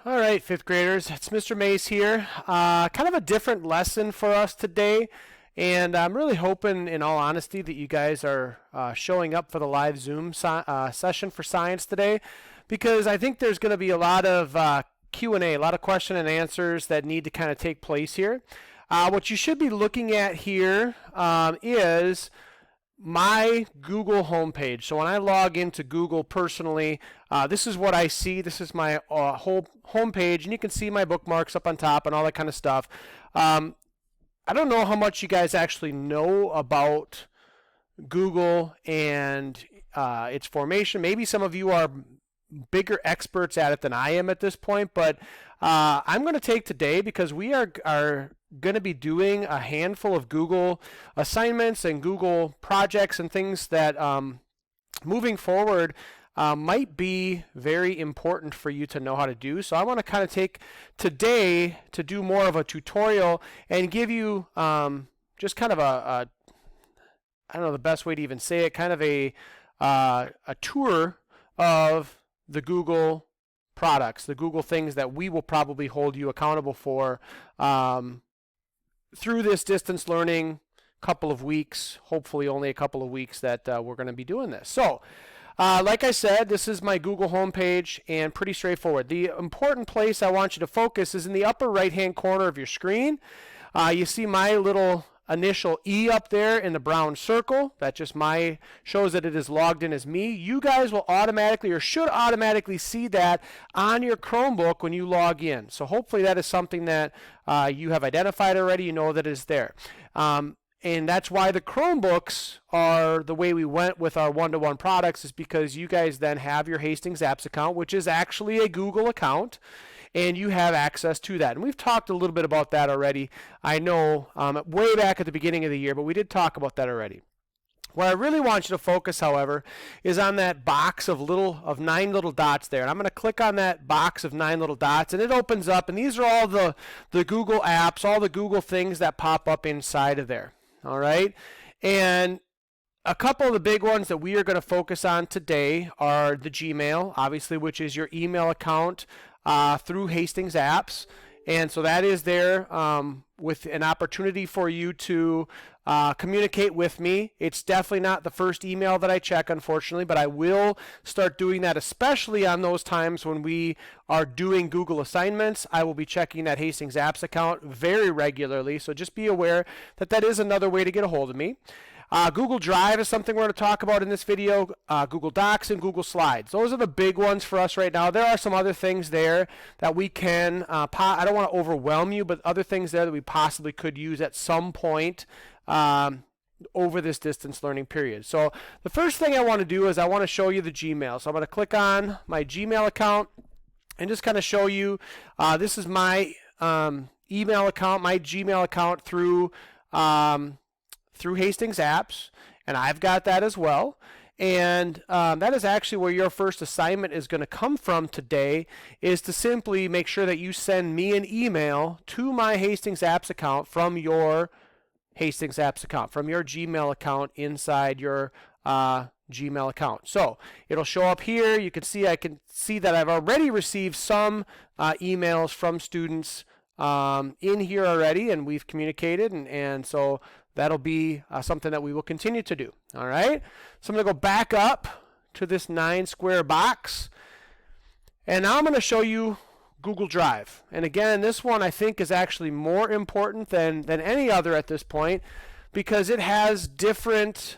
All right, fifth graders, it's Mr. Mace here. Kind of a different lesson for us today, and I'm really hoping, in all honesty, that you guys are showing up for the live Zoom session for science today, because I think there's going to be a lot of Q&A, a lot of question and answers that need to kind of take place here. What you should be looking at here is my Google homepage. So when I log into Google personally, this is what I see. This is my whole homepage, and you can see my bookmarks up on top and all that kind of stuff. I don't know how much you guys actually know about Google and its formation. Maybe some of you are bigger experts at it than I am at this point, but I'm going to take today, because we are going to be doing a handful of Google assignments and Google projects and things that moving forward might be very important for you to know how to do. So I want to kind of take today to do more of a tutorial and give you just kind of I don't know the best way to even say it, kind of a tour of the Google products, the Google things that we will probably hold you accountable for through this distance learning couple of weeks, hopefully only a couple of weeks that we're going to be doing this. So like I said, this is my Google homepage, and pretty straightforward. The important place I want you to focus is in the upper right hand corner of your screen. You see my little initial E up there in the brown circle. That just shows that it is logged in as me. You guys will automatically, or should automatically, see that on your Chromebook when you log in. So hopefully that is something that you have identified already. You know that it is there. And that's why the Chromebooks are the way we went with our one-to-one products, is because you guys then have your Hastings Apps account, which is actually a Google account, and you have access to that. And we've talked a little bit about that already. I know way back at the beginning of the year, but we did talk about that already. What I really want you to focus, however, is on that box of 9 little dots there. And I'm going to click on that box of 9 little dots, and it opens up, and these are all the Google apps, all the Google things that pop up inside of there. All right, and a couple of the big ones that we are going to focus on today are the Gmail, obviously, which is your email account through Hastings Apps. And so that is there with an opportunity for you to communicate with me. It's definitely not the first email that I check, unfortunately, but I will start doing that, especially on those times when we are doing Google assignments. I will be checking that Hastings Apps account very regularly, so just be aware that that is another way to get a hold of me. Google Drive is something we're going to talk about in this video. Google Docs and Google Slides. Those are the big ones for us right now. There are some other things there that we can, I don't want to overwhelm you, but other things there that we possibly could use at some point over this distance learning period. So the first thing I want to do is I want to show you the Gmail. So I'm going to click on my Gmail account and just kind of show you, this is my email account, my Gmail account through Hastings Apps, and I've got that as well. And that is actually where your first assignment is going to come from today, is to simply make sure that you send me an email to my Hastings Apps account from your Hastings Apps account, from your Gmail account inside your Gmail account. So it'll show up here. You can see, I can see that I've already received some emails from students in here already, and we've communicated, and so that'll be something that we will continue to do. All right, so I'm going to go back up to this 9 square box, and now I'm going to show you Google Drive. And again, this one I think is actually more important than any other at this point, because it has different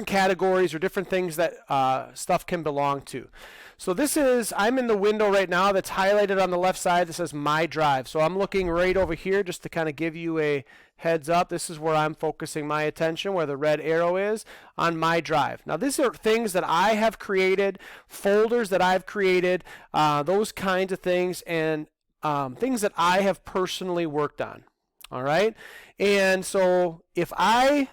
categories or different things that stuff can belong to. So this is, I'm in the window right now that's highlighted on the left side that says My Drive. So I'm looking right over here just to kind of give you a heads up. This is where I'm focusing my attention, where the red arrow is, on My Drive. Now these are things that I have created, folders that I've created, those kinds of things, and things that I have personally worked on. All right, and so if I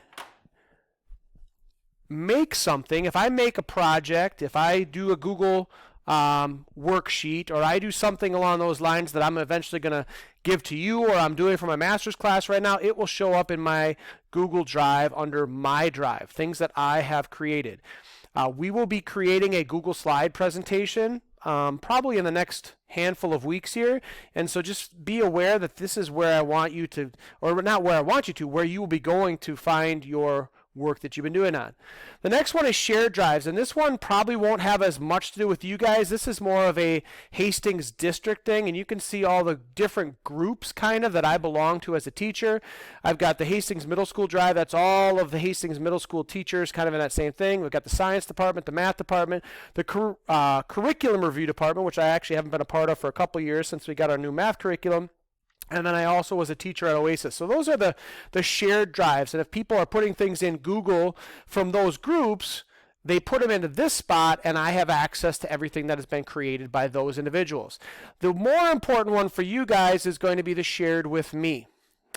make something, if I make a project, if I do a Google worksheet, or I do something along those lines that I'm eventually going to give to you, or I'm doing for my master's class right now, it will show up in my Google Drive under My Drive, things that I have created. We will be creating a Google slide presentation probably in the next handful of weeks here. And so just be aware that this is where I want you to, or not where I want you to, where you will be going to find your work that you've been doing on. The next one is shared drives, and this one probably won't have as much to do with you guys. This is more of a Hastings district thing, and you can see all the different groups kind of that I belong to as a teacher. I've got the Hastings Middle School drive. That's all of the Hastings Middle School teachers kind of in that same thing. We've got the science department, the math department, the curriculum review department, which I actually haven't been a part of for a couple years since we got our new math curriculum. And then I also was a teacher at Oasis. So those are the shared drives. And if people are putting things in Google from those groups, they put them into this spot, and I have access to everything that has been created by those individuals. The more important one for you guys is going to be the shared with me.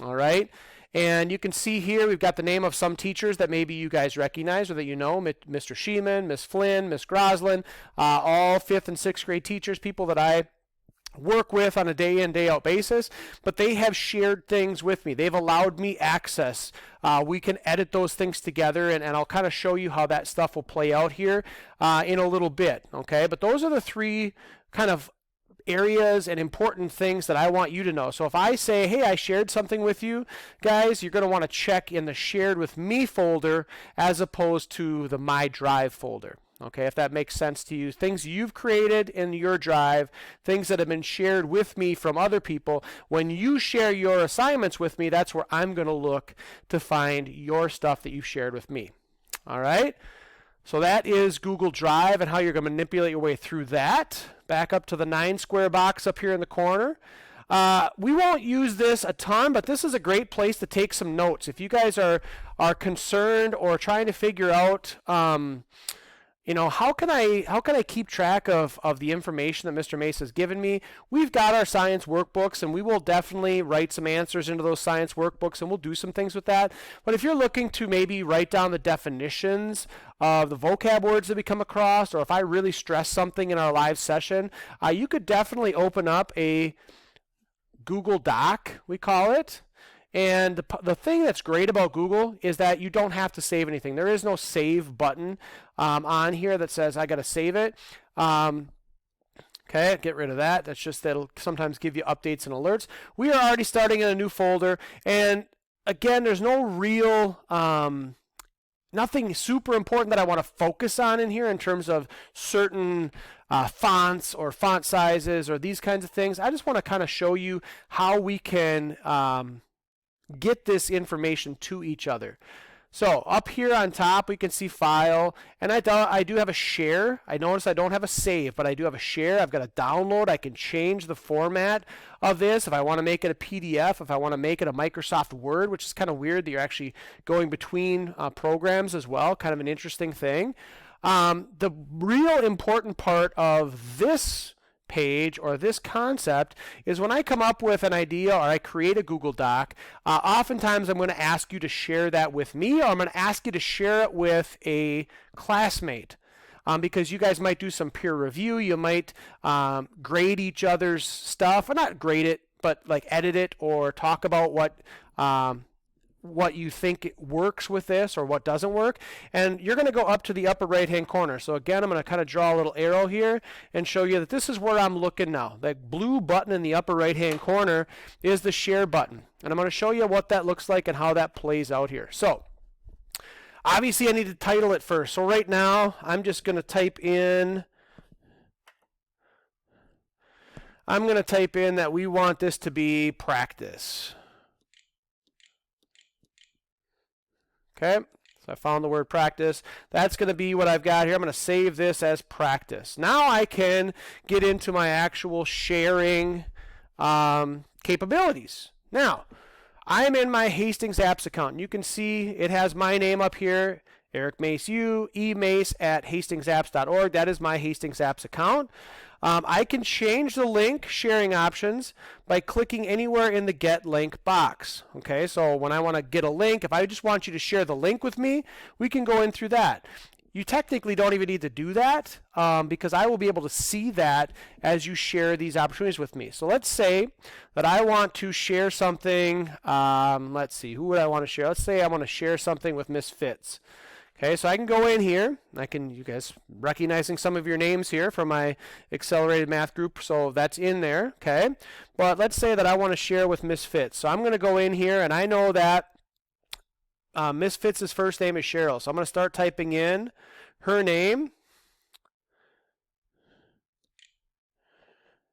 All right? And you can see here we've got the name of some teachers that maybe you guys recognize or that you know, Mr. Sheeman, Miss Flynn, Miss Groslin, all 5th and 6th grade teachers, people that I work with on a day in, day out basis, but they have shared things with me. They've allowed me access. We can edit those things together, and I'll kind of show you how that stuff will play out here in a little bit, okay? But those are the 3 kind of areas and important things that I want you to know. So if I say, hey, I shared something with you guys, you're going to want to check in the shared with me folder as opposed to the my drive folder. Okay, if that makes sense to you. Things you've created in your drive, things that have been shared with me from other people. When you share your assignments with me, that's where I'm going to look to find your stuff that you've shared with me. All right, so that is Google Drive and how you're going to manipulate your way through that. Back up to the 9 square box up here in the corner. We won't use this a ton, but this is a great place to take some notes. If you guys are concerned or trying to figure out you know, how can I keep track of the information that Mr. Mace has given me? We've got our science workbooks, and we will definitely write some answers into those science workbooks, and we'll do some things with that. But if you're looking to maybe write down the definitions of the vocab words that we come across, or if I really stress something in our live session, you could definitely open up a Google Doc, we call it. And the thing that's great about Google is that you don't have to save anything. There is no save button on here that says I got to save it. Okay, get rid of that. That's just that'll sometimes give you updates and alerts. We are already starting in a new folder, and again, there's no real nothing super important that I want to focus on in here in terms of certain fonts or font sizes or these kinds of things. I just want to kind of show you how we can get this information to each other. So up here on top we can see file, and I do have a share. I notice I don't have a save, but I do have a share. I've got a download. I can change the format of this if I want to make it a PDF, if I want to make it a Microsoft Word, which is kind of weird that you're actually going between programs as well, kind of an interesting thing. The real important part of this page or this concept is when I come up with an idea or I create a Google Doc, oftentimes I'm going to ask you to share that with me, or I'm going to ask you to share it with a classmate. Because you guys might do some peer review, you might grade each other's stuff, or not grade it, but like edit it or talk about what you think works with this or what doesn't work. And you're going to go up to the upper right hand corner. So again, I'm going to kind of draw a little arrow here and show you that this is where I'm looking now. That blue button in the upper right hand corner is the share button, and I'm going to show you what that looks like and how that plays out here. So obviously I need to title it first. So right now I'm just going to type in that we want this to be practice. Okay, so I found the word practice. That's going to be what I've got here. I'm going to save this as practice. Now I can get into my actual sharing capabilities. Now, I'm in my Hastings Apps account. You can see it has my name up here, Eric Mace U, emace@hastingsapps.org. That is my Hastings Apps account. I can change the link sharing options by clicking anywhere in the Get Link box. Okay, so when I want to get a link, if I just want you to share the link with me, we can go in through that. You technically don't even need to do that because I will be able to see that as you share these opportunities with me. So let's say that I want to share something. Let's see, who would I want to share? Let's say I want to share something with Miss Fitz. Okay, so I can go in here. You guys recognizing some of your names here from my accelerated math group, so that's in there, okay? But let's say that I want to share with Miss Fitz. So I'm going to go in here, and I know that Miss Fitz's first name is Cheryl. So I'm going to start typing in her name.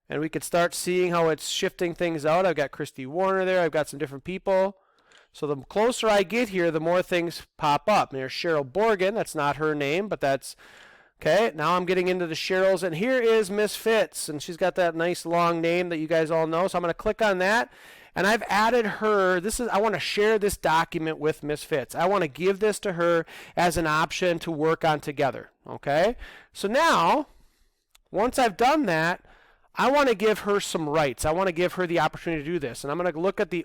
And we could start seeing how it's shifting things out. I've got Christy Warner there. I've got some different people. So the closer I get here, the more things pop up. There's Cheryl Borgen. That's not her name, but that's okay. Now I'm getting into the Cheryls, and here is Miss Fitz, and she's got that nice long name that you guys all know. So I'm going to click on that, and I've added her. I want to share this document with Miss Fitz. I want to give this to her as an option to work on together. Okay. So now, once I've done that, I want to give her some rights. I want to give her the opportunity to do this, and I'm going to look at the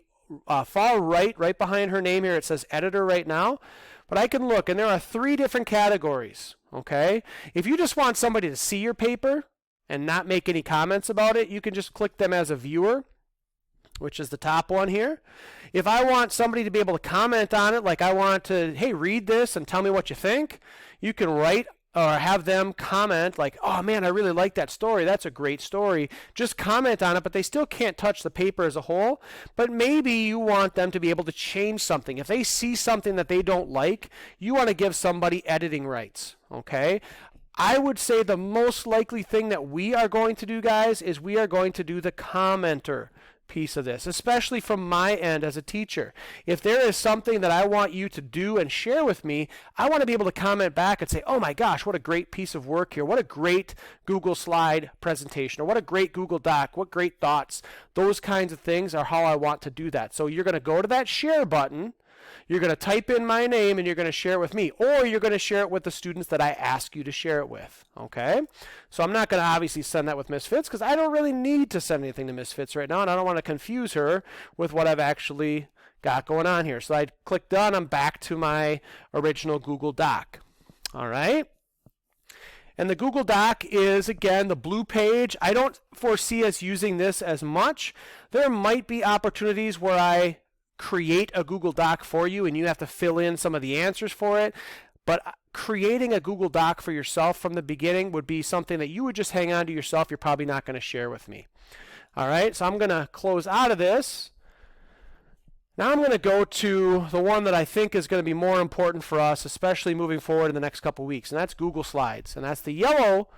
far right behind her name here. It says editor right now, but I can look, and there are 3 different categories. Okay, if you just want somebody to see your paper and not make any comments about it, you can just click them as a viewer, which is the top one here. If I want somebody to be able to comment on it, like I want to, hey, read this and tell me what you think, you can write or have them comment like, oh man, I really like that story. That's a great story. Just comment on it, but they still can't touch the paper as a whole. But maybe you want them to be able to change something. If they see something that they don't like, you want to give somebody editing rights, okay? I would say the most likely thing that we are going to do, guys, is we are going to do the commenter piece of this, especially from my end as a teacher. If there is something that I want you to do and share with me, I want to be able to comment back and say, oh my gosh, what a great piece of work here. What a great Google slide presentation, or what a great Google Doc, what great thoughts. Those kinds of things are how I want to do that. So you're going to go to that share button, you're going to type in my name, and you're going to share it with me, or you're going to share it with the students that I ask you to share it with, okay? So I'm not going to obviously send that with Miss Fitz because I don't really need to send anything to Miss Fitz right now, and I don't want to confuse her with what I've actually got going on here. So I click done. I'm back to my original Google Doc, all right? And the Google Doc is, again, the blue page. I don't foresee us using this as much. There might be opportunities where I create a Google Doc for you and you have to fill in some of the answers for it. But creating a Google Doc for yourself from the beginning would be something that you would just hang on to yourself. You're probably not going to share with me. All right, so I'm going to close out of this. Now I'm going to go to the one that I think is going to be more important for us, especially moving forward in the next couple weeks, and that's Google Slides. And that's the yellow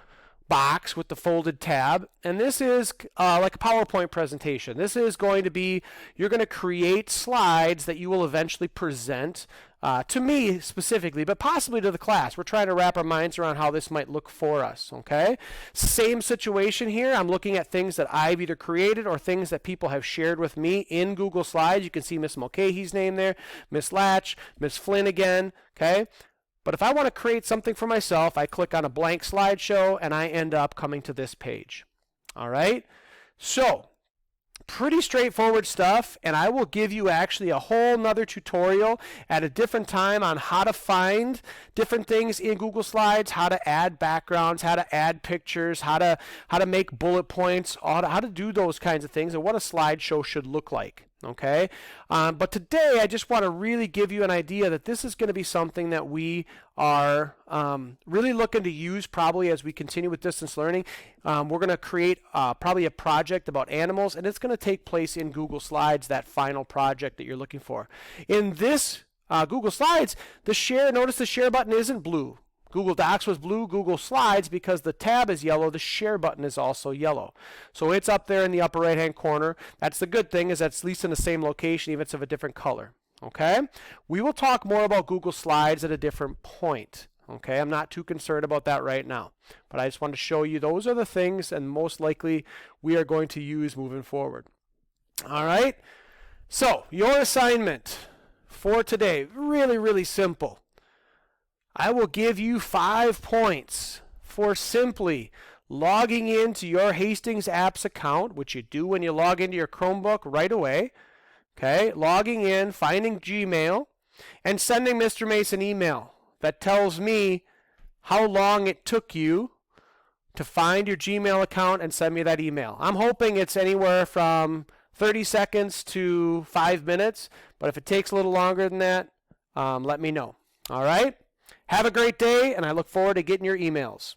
box with the folded tab, and this is like a PowerPoint presentation. This is going to be, you're going to create slides that you will eventually present to me specifically, but possibly to the class. We're trying to wrap our minds around how this might look for us, okay? Same situation here. I'm looking at things that I've either created or things that people have shared with me in Google Slides. You can see Miss Mulcahy's name there, Miss Latch, Miss Flynn again, okay? But if I want to create something for myself, I click on a blank slideshow and I end up coming to this page. All right? So, pretty straightforward stuff, and I will give you actually a whole nother tutorial at a different time on how to find different things in Google Slides, how to add backgrounds, how to add pictures, how to make bullet points, how to do those kinds of things, and what a slideshow should look like. Okay, but today I just want to really give you an idea that this is going to be something that we are really looking to use probably as we continue with distance learning. We're going to create probably a project about animals, and it's going to take place in Google Slides, that final project that you're looking for. In this Google Slides, notice the share button isn't blue. Google Docs was blue, Google Slides, because the tab is yellow, the share button is also yellow. So it's up there in the upper right hand corner. That's the good thing, is that's at least in the same location, even if it's of a different color. Okay? We will talk more about Google Slides at a different point. Okay? I'm not too concerned about that right now. But I just want to show you those are the things, and most likely we are going to use moving forward. All right? So, your assignment for today, really, really simple. I will give you 5 points for simply logging into your Hastings Apps account, which you do when you log into your Chromebook right away. Okay, logging in, finding Gmail, and sending Mr. Mason an email that tells me how long it took you to find your Gmail account and send me that email. I'm hoping it's anywhere from 30 seconds to 5 minutes, but if it takes a little longer than that, let me know. All right? Have a great day, and I look forward to getting your emails.